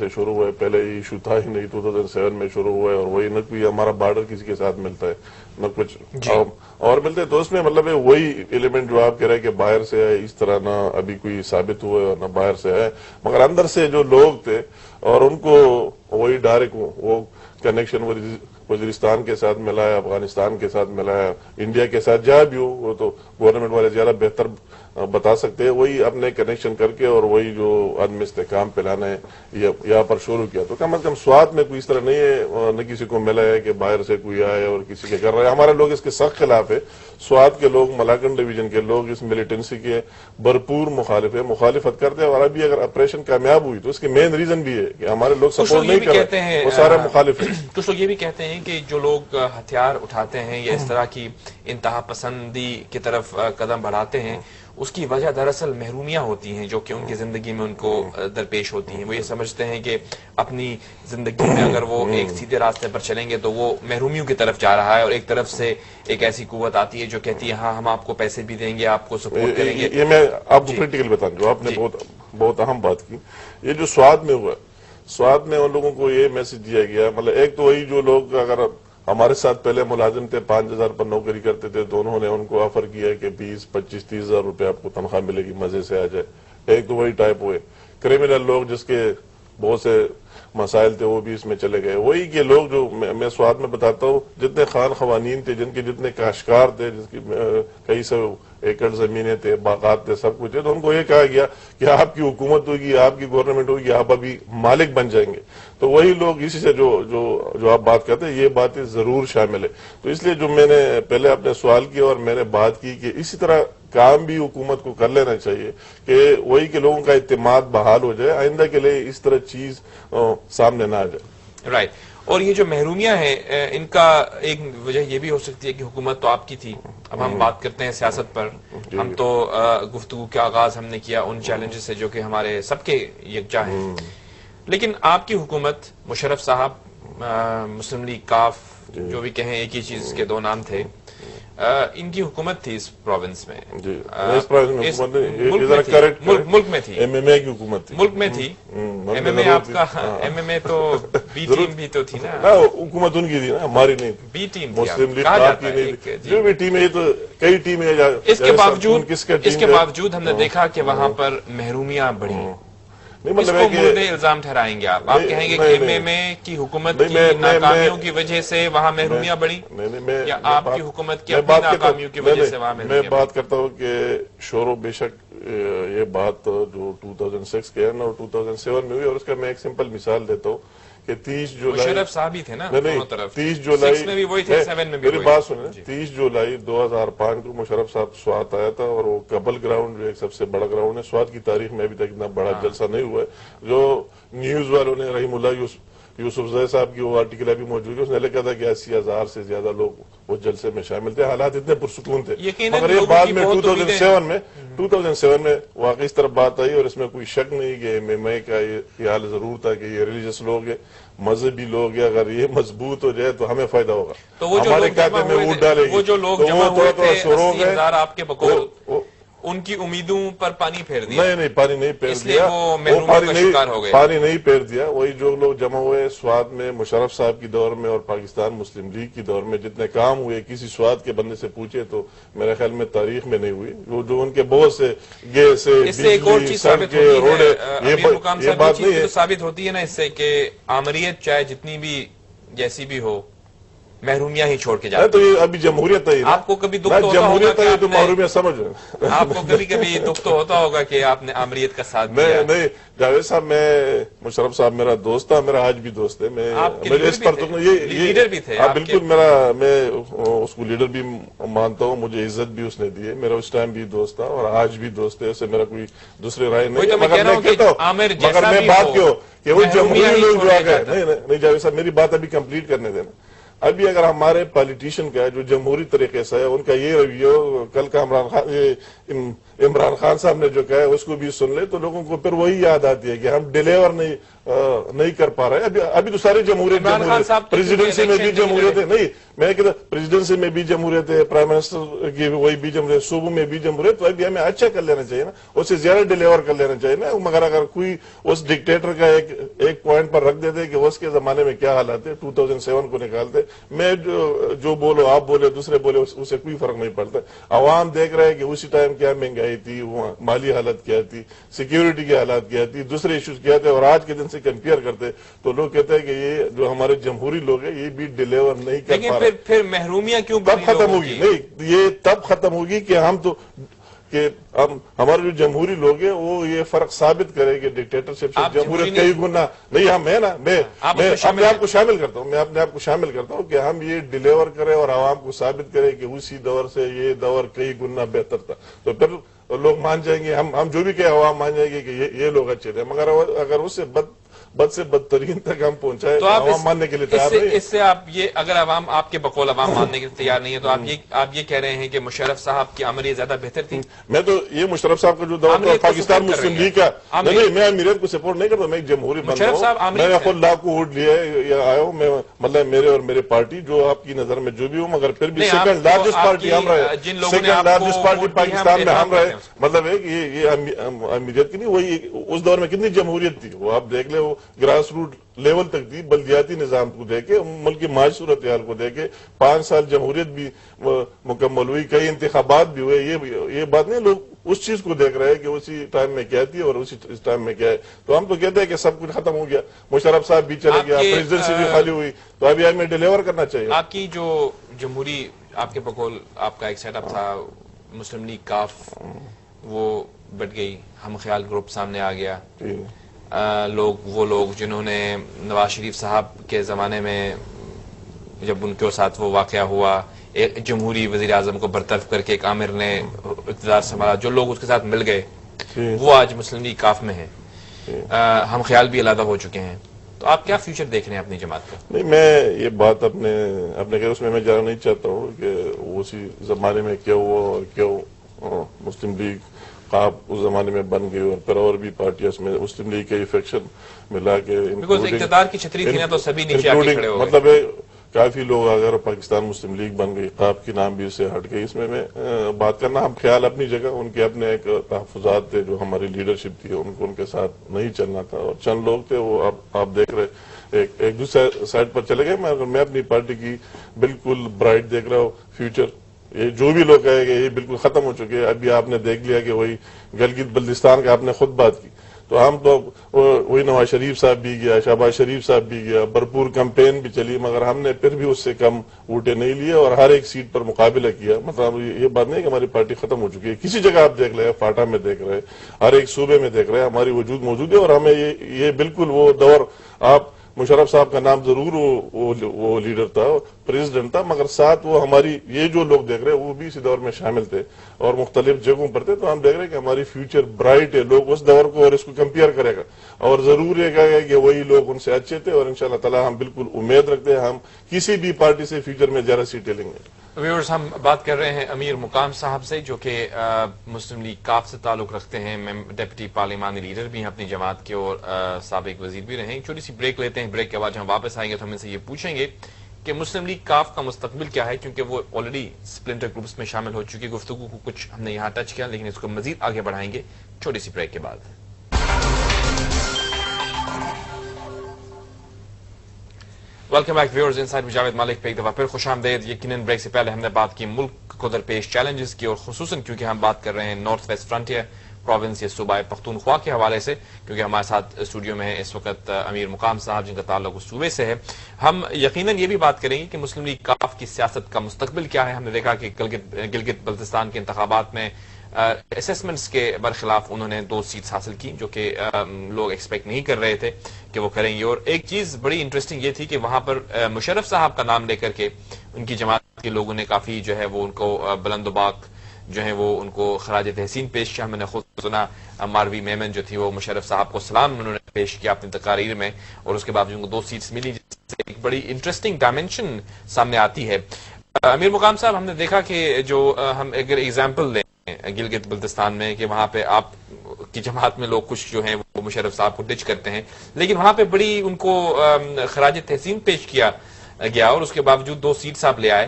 سے شروع ہوا ہے، پہلے ایشو تھا ہی نہیں، 2007 میں شروع ہوا ہے، اور وہی نہ کوئی ہمارا بارڈر کسی کے ساتھ ملتا ہے نہ کچھ اور ملتے ہیں. تو اس میں مطلب ہے وہی ایلیمنٹ جو آپ کہہ رہے ہیں کہ باہر سے ہے، اس طرح نہ ابھی کوئی ثابت ہوا ہے اور نہ باہر سے ہے، مگر اندر سے جو لوگ تھے اور ان کو وہی ڈائریکٹ وہ کنیکشن وزیرستان کے ساتھ ملا ہے، افغانستان کے ساتھ ملا ہے، انڈیا کے ساتھ جہاں بھی ہو، وہ تو گورنمنٹ والے زیادہ بہتر بتا سکتے ہیں. وہی اپنے کنیکشن کر کے اور وہی جو عدم استحکام پھیلانا ہے یہاں پر شروع کیا. تو کم از کم سوات میں کوئی اس طرح نہیں ہے، نہ کسی کو ملا ہے کہ باہر سے کوئی آئے اور کسی کے کر رہے ہیں. ہمارے لوگ اس کے سخت خلاف ہے. سوات کے لوگ، ملاکنڈ ڈویژن کے لوگ اس ملیٹنسی کے بھرپور مخالفت کرتے ہیں. اور ابھی اگر آپریشن کامیاب ہوئی تو اس کے مین ریزن بھی ہے کہ ہمارے لوگ سپورٹ نہیں کر رہے ہیں، وہ سارے مخالف ہیں. کچھ لوگ یہ بھی کہتے ہیں کہ جو لوگ ہتھیار اٹھاتے ہیں یا اس طرح کی انتہا پسندی کی طرف قدم بڑھاتے ہیں، اس کی وجہ دراصل محرومیاں ہوتی ہیں جو کہ ان کی زندگی میں ان کو درپیش ہوتی ہیں. وہ یہ سمجھتے ہیں کہ اپنی زندگی میں اگر وہ ایک سیدھے راستے پر چلیں گے تو وہ محرومیوں کی طرف جا رہا ہے، اور ایک طرف سے ایک ایسی قوت آتی ہے جو کہتی ہے ہاں ہم آپ کو پیسے بھی دیں گے، آپ کو سپورٹ کریں گے. یہ میں آپ کو پریکٹیکل بتاؤں، جو آپ نے بہت اہم بات کی. یہ جو سوات میں ہوا، سوات میں ان لوگوں کو یہ میسج دیا گیا، مطلب ایک تو وہی جو لوگ اگر ہمارے ساتھ پہلے ملازم تھے، 5,000 پر نوکری کرتے تھے، تو انہوں نے ان کو آفر کیا کہ 20, 25, 30,000 روپے آپ کو تنخواہ ملے گی، مزے سے آ جائے. ایک تو وہی ٹائپ ہوئے کریمنل لوگ جس کے بہت سے مسائل تھے، وہ بھی اس میں چلے گئے. وہی کے لوگ جو میں سوات میں بتاتا ہوں، جتنے خان خوانین تھے، جن کے جتنے کاشتکار تھے، جس کی کئی سو ایکڑ زمینیں تھے، باغات تھے، سب کچھ ہے، تو ان کو یہ کہا گیا کہ آپ کی حکومت ہوگی، آپ کی گورنمنٹ ہوگی، آپ ابھی مالک بن جائیں گے. تو وہی لوگ اسی سے جو آپ بات کرتے ہیں، یہ باتیں ضرور شامل ہے. تو اس لیے جو میں نے پہلے آپ نے سوال کیا اور میں نے بات کی کہ اسی طرح کام بھی حکومت کو کر لینا چاہیے کہ وہی کے لوگوں کا اعتماد بحال ہو جائے، آئندہ کے لیے اس طرح چیز سامنے نہ آ جائے. رائٹ. اور یہ جو محرومیاں ہیں، ان کا ایک وجہ یہ بھی ہو سکتی ہے کہ حکومت تو آپ کی تھی. اب ہم بات کرتے ہیں سیاست پر. ہم تو گفتگو کا آغاز ہم نے کیا ان چیلنجز سے جو کہ ہمارے سب کے یکجا ہیں. لیکن آپ کی حکومت، مشرف صاحب، مسلم لیگ کاف، جو بھی کہیں ایک ہی چیز کے دو نام تھے، ان کی حکومت تھی اس پروونس میں. ملک میں تھی، ایم ایم اے کی حکومت تھی، ملک میں تھی. ایم ایم اے آپ کا، ایم ایم اے تو بی ٹیم بھی تو تھی نا. حکومت ان کی تھی نا، ہماری نہیں تھی. بی ٹیم مسلم لیگ کاف کی نہیں تھی. جو بھی ٹیم ہے، تو کئی ٹیمیں. اس کے باوجود ہم نے دیکھا کہ وہاں پر محرومیاں بڑھی. اس کو مورد الزام ٹھہرائیں گے آپ کہیں گے کہ ایم ایم اے کی حکومت کی ناکامیوں کی وجہ سے وہاں محرومیاں بڑھی، یا آپ کی حکومت کی اپنی ناکامیوں کی وجہ سے وہاں محرومیاں بڑھی؟ میں بات کرتا ہوں کہ شور و بے شک یہ بات جو 2006 کے ہے نا، اور 2007 میں ہوئی. اور اس کا میں ایک سمپل مثال دیتا ہوں کہ 30 جولائی، مشرف صاحب ہی تھے نا دونوں طرف. 30 جولائی 6 میں بھی وہی تھے، 7 میں بھی میری بات سنیں. 30 جولائی 2005 کو مشرف صاحب سوات آیا تھا، اور وہ کبل گراؤنڈ جو ایک سب سے بڑا گراؤنڈ ہے سوات کی تاریخ میں، ابھی تک اتنا بڑا جلسہ نہیں ہوا ہے. جو نیوز والوں نے، رحیم اللہ یوسف زئی صاحب کی وہ آرٹیکل ابھی موجود ہے، اس نے لکھا تھا کہ 80,000 سے زیادہ لوگ وہ جلسے میں شامل تھے. حالات اتنے پرسکون تھے. مگر یہ بعد میں 2007 میں واقعی اس طرف بات آئی، اور اس میں کوئی شک نہیں کہ ایم ایم اے کا یہ حال ضرور تھا کہ یہ ریلیجس لوگ ہیں، مذہبی لوگ ہیں، اگر یہ مضبوط ہو جائے تو ہمیں فائدہ ہوگا. تو وہ جو لوگ جمع ہوئے تھے 80,000 آپ کے بقول، ان کی امیدوں پر پانی پھیر دیا. نہیں، پانی نہیں پھیر اس لیے دیا. وہ محرومیوں کا شکار ہو گئے. پانی نہیں پھیر دیا. وہی جو لوگ جمع ہوئے سوات میں مشرف صاحب کی دور میں اور پاکستان مسلم لیگ کی دور میں جتنے کام ہوئے، کسی سوات کے بندے سے پوچھے تو میرے خیال میں تاریخ میں نہیں ہوئی. وہ جو ان کے بہت سے گیس، بجلی، سڑکیں، روڈیں، یہ بات نہیں ہے. ثابت ہوتی ہے نا اس سے کہ آمریت چاہے جتنی بھی جیسی بھی ہو، محرومیاں ہی چھوڑ کے جاتے. تو یہ ابھی جمہوریت ہے. آپ کو کبھی دکھ ہوتا ہوگا کہ تو محرومیت سمجھ رہے ہیں. آپ کو کبھی دکھ تو ہوتا ہوگا کہ آپ نے آمریت کا ساتھ دیا. نہیں جاوید صاحب، میں مشرف صاحب میرا دوست تھا، میرا آج بھی دوست ہے. میں لیڈر بھی تھے بالکل. میں اس کو لیڈر بھی مانتا ہوں، مجھے عزت بھی اس نے دی ہے. میرا اس ٹائم بھی دوست تھا اور آج بھی دوست ہے. اسے میرا کوئی دوسری رائے نہیں. مگر میں بات کیوں کہ وہ جمہوری لوگ جو آ گئے. نہیں جاوید صاحب، میری بات ابھی کمپلیٹ کرنے دینا. ابھی اگر ہمارے پالیٹیشین کا جو جمہوری طریقے سے ہے، ان کا یہ رویہ، کل کا عمران خان عمران خان صاحب نے جو کہا ہے اس کو بھی سن لے تو لوگوں کو پھر وہی یاد آتی ہے کہ ہم ڈیلیور نہیں کر پا رہے. ابھی تو ساری جمہوریت پریزیڈنسی میں بھی جمہوریت ہے, نہیں میں کہتا پریزیڈنسی میں بھی جمہوریت ہے, پرائم منسٹر کی وہی بھی جمہوریت, صوبوں میں بھی جمہوریت, تو ابھی ہمیں اچھا کر لینا چاہیے نا, اس سے زیادہ ڈیلیور کر لینا چاہیے نا. مگر اگر کوئی اس ڈکٹیٹر کا ایک پوائنٹ پر رکھ دیتے کہ اس کے زمانے میں کیا حالات ہے, 2007 کو نکالتے, میں جو بولو آپ بولے دوسرے بولے اسے کوئی فرق نہیں پڑتا. عوام دیکھ رہے ہیں کہ اسی ٹائم کیا مہنگائی تھی, مالی حالت کیا تھی, سیکیورٹی کی حالات کیا تھی, دوسرے ایشوز کیا تھے, اور آج کے دن سے کمپیئر کرتے تو لوگ کہتے ہیں کہ یہ جو ہمارے جمہوری لوگ ہیں یہ بھی ڈیلیور نہیں کر پا رہے. پھر محرومیاں کیوں تب ختم ہوگی, نہیں یہ تب ختم ہوگی کہ ہم تو کہ ہمارے جو جمہوری لوگ ہیں وہ یہ فرق ثابت کرے کہ ڈکٹیٹرشپ سے جمہوریت کئی گنا نہیں. ہم میں اپنے آپ کو شامل کرتا ہوں, میں اپنے آپ کو شامل کرتا ہوں کہ ہم یہ ڈیلیور کریں اور عوام کو ثابت کریں کہ اسی دور سے یہ دور کئی گنا بہتر تھا, تو پھر لوگ مان جائیں گے. ہم جو بھی کہیں عوام مان جائیں گے کہ یہ لوگ اچھے تھے. مگر اگر اس سے بد سے بدترین تک ہم پہنچائے تو عوام ماننے کے لیے تیار نہیں. اس سے آپ یہ اگر عوام آپ کے بقول عوام ماننے کے لیے تیار نہیں ہے تو آپ یہ کہہ رہے ہیں کہ مشرف صاحب کی عملیت زیادہ بہتر تھی. میں تو یہ مشرف صاحب کا جو دور تھا پاکستان مسلم لیگ کا, نہیں میں امیریت کو سپورٹ نہیں کرتا, میں ایک جمہوری بندہ ہوں, میں خود لا کو ووٹ لیا آیا ہوں, میں مطلب میرے اور میرے پارٹی جو آپ کی نظر میں جو بھی ہوں, مگر پھر بھی سیکنڈ لارجسٹ پارٹی ہم رہے, سیکنڈ لارجسٹ پارٹی پاکستان میں ہم رہے. مطلب ہے کہ یہ امیریت کی نہیں, وہی اس دور میں کتنی جمہوریت تھی وہ آپ دیکھ لیں, وہ گراس روٹ لیول تک تھی. بلدیاتی نظام کو دے کے, ملک کی معاشی صورتحال کو دے کے 5 سال جمہوریت بھی مکمل ہوئی, کئی انتخابات بھی ہوئے. یہ بات نہیں, لوگ اس چیز کو دیکھ رہے ہیں کہ اسی ٹائم میں کیا تھی اور اسی ٹائم میں کیا ہے. تو ہم تو کہتے ہیں کہ سب کچھ ختم ہو گیا, مشرف صاحب بھی چلے گیا, پریزیڈنسی بھی خالی ہوئی, تو ابھی ہمیں ڈیلیور کرنا چاہیے. آپ کی جو جمہوری آپ کے بقول آپ کا ایک سیٹ اپ تھا مسلم لیگ کاف, وہ بٹ گئی, ہم خیال گروپ سامنے آ گیا. وہ لوگ جنہوں نے نواز شریف صاحب کے زمانے میں جب ان کے ساتھ وہ واقعہ ہوا, ایک جمہوری وزیر اعظم کو برطرف کر کے ایک عامر نے اقتدار سنبھالا, جو لوگ اس کے ساتھ مل گئے وہ آج مسلم لیگ کاف میں ہیں. ہم خیال بھی علیحدہ ہو چکے ہیں, تو آپ کیا فیوچر دیکھ رہے ہیں اپنی جماعت کا؟ نہیں, میں یہ بات اپنے اس میں جانا نہیں چاہتا ہوں کہ اسی زمانے میں کیا ہوا اور کیوں مسلم لیگ آپ اس زمانے میں بن گئی اور پھر اور بھی پارٹیاں اس میں مسلم لیگ کے فیکشن ملا کے اقتدار کی چھتری تھی نا, تو سبھی نیچے آ کے کھڑے ہو گئے. مطلب کافی لوگ اگر پاکستان مسلم لیگ بن گئی, قاف کی نام بھی اس سے ہٹ گئی, اس میں بات کرنا ہم خیال اپنی جگہ, ان کے اپنے ایک تحفظات تھے جو ہماری لیڈرشپ تھی ان کو ان کے ساتھ نہیں چلنا تھا, اور چند لوگ تھے وہ آپ دیکھ رہے ایک دوسرے سائڈ پر چلے گئے. میں اپنی پارٹی کی بالکل برائٹ دیکھ رہا ہوں فیوچر. یہ جو بھی لوگ کہے گے یہ بالکل ختم ہو چکے ہیں. ابھی آپ نے دیکھ لیا کہ وہی گلگت بلتستان کا آپ نے خود بات کی, تو ہم تو وہی نواز شریف صاحب بھی گیا, شہباز شریف صاحب بھی گیا, بھرپور کمپین بھی چلی, مگر ہم نے پھر بھی اس سے کم ووٹیں نہیں لیے اور ہر ایک سیٹ پر مقابلہ کیا. مطلب یہ بات نہیں کہ ہماری پارٹی ختم ہو چکی ہے, کسی جگہ آپ دیکھ رہے, فاٹا میں دیکھ رہے, ہر ایک صوبے میں دیکھ رہے, ہماری وجود موجود ہے. اور ہمیں یہ بالکل وہ دور, آپ مشرف صاحب کا نام ضرور وہ لیڈر تھا, پریزیڈنٹ تھا, مگر ساتھ وہ ہماری یہ جو لوگ دیکھ رہے ہیں وہ بھی اسی دور میں شامل تھے اور مختلف جگہوں پر تھے. تو ہم دیکھ رہے ہیں کہ ہماری فیوچر برائٹ ہے. لوگ اس دور کو اور اس کو کمپیئر کرے گا, اور ضرور یہ کہے گا کہ وہی لوگ ان سے اچھے تھے, اور انشاءاللہ تعالی ہم بالکل امید رکھتے ہیں ہم کسی بھی پارٹی سے فیوچر میں زیادہ سیٹیں لیں گے. ویورز, ہم بات کر رہے ہیں امیر مقام صاحب سے, جو کہ مسلم لیگ کاف سے تعلق رکھتے ہیں, ڈپٹی پارلیمانی لیڈر بھی ہیں اپنی جماعت کے اور سابق وزیر بھی رہے ہیں. چھوٹی سی بریک لیتے ہیں, بریک کے بعد ہم واپس آئیں گے تو ہم ان سے یہ پوچھیں گے کہ مسلم لیگ کاف کا مستقبل کیا ہے, کیونکہ وہ آلریڈی سپلنٹر گروپس میں شامل ہو چکی. گفتگو کو کچھ ہم نے یہاں ٹچ کیا, لیکن اس کو مزید آگے بڑھائیں گے چھوٹی سی بریک کے بعد. Welcome back viewers, inside Javed Malik پہ ایک دفعہ پھر خوش آمدید. یقیناً بریک سے پہلے ہم نے بات کی ملک کو درپیش چیلنجز کی, اور خصوصاً کیونکہ ہم بات کر رہے ہیں نارتھ ویسٹ فرنٹیئر پروونس یا صوبہ پختونخوا کے حوالے سے, کیونکہ ہمارے ساتھ اسٹوڈیو میں ہیں اس وقت امیر مقام صاحب جن کا تعلق اس صوبے سے ہے. ہم یقیناً یہ بھی بات کریں گے کہ مسلم لیگ کاف کی سیاست کا مستقبل کیا ہے. ہم نے دیکھا کہ گلگت بلتستان کے انتخابات میں اسیسمنٹس کے برخلاف انہوں نے 2 سیٹس حاصل کی, جو کہ لوگ ایکسپیکٹ نہیں کر رہے تھے کہ وہ کریں گے. اور ایک چیز بڑی انٹرسٹنگ یہ تھی کہ وہاں پر مشرف صاحب کا نام لے کر کے ان کی جماعت کے لوگوں نے کافی جو ہے وہ ان کو بلند و باک جو ہے وہ ان کو خراج تحسین پیش کیا. میں نے خود سنا ماروی میمن جو تھی وہ مشرف صاحب کو سلام انہوں نے پیش کیا اپنی تقاریر میں, اور اس کے بعد ان کو 2 سیٹس ملی, جس سے ایک بڑی انٹرسٹنگ ڈائمینشن سامنے آتی ہے. امیر مقام صاحب, ہم نے دیکھا کہ جو ہم اگر ایگزامپل لیں گلگت بلتستان میں کہ وہاں پہ آپ کی جماعت میں لوگ کچھ جو ہیں وہ مشرف صاحب کو ڈچ کرتے ہیں، لیکن وہاں پہ بڑی ان کو خراج تحسین پیش کیا گیا اور اس کے باوجود 2 سیٹس آپ لے آئے.